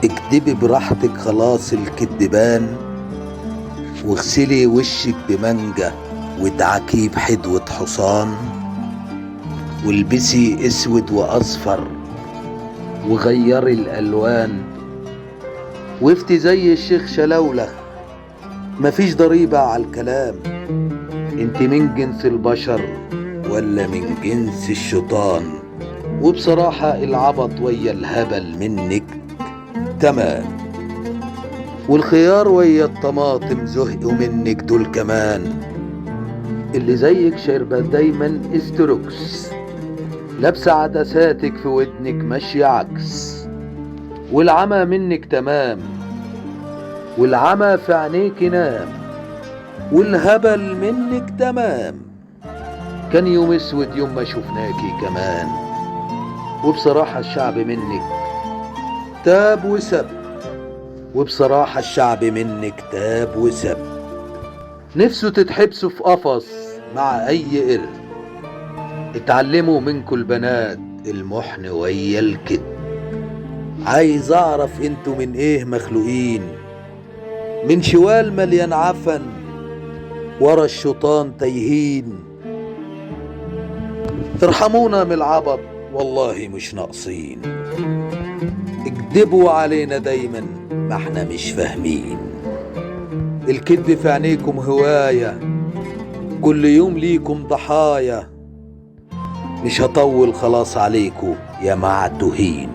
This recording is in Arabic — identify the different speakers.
Speaker 1: اكدبي براحتك خلاص الكدبان، واغسلي وشك بمانجا وادعكيه بحدوة حصان، والبسي اسود واصفر وغيري الالوان، وافتي زي الشيخ شلولة مفيش ضريبة على الكلام. انت من جنس البشر ولا من جنس الشيطان؟ وبصراحة العبط ويا الهبل منك تمام، والخيار ويا الطماطم زهقوا منك دول كمان. اللي زيك شاربة دايما استروكس، لابسة عدساتك في ودنك ماشية عكس، والعمى منك تمام، والعمى في عينيك نام، والهبل منك تمام. كان يوم اسود يوم ما شفناكي كمان، وبصراحة الشعب منك تاب وسب، وبصراحة الشعب منك تاب وسب. نفسه تتحبسوا في قفص مع اي قرد، اتعلموا منكوا البنات المحن ويا الكد. عايز اعرف انتوا من ايه مخلوقين؟ من شوال مليان عفن ورا الشيطان تايهين. ارحمونا من العبط والله مش ناقصين، اكدبوا علينا دايما ما احنا مش فاهمين. الكذب في عينيكم هواية، كل يوم ليكم ضحايا. مش هطول خلاص عليكم يا معتوهين.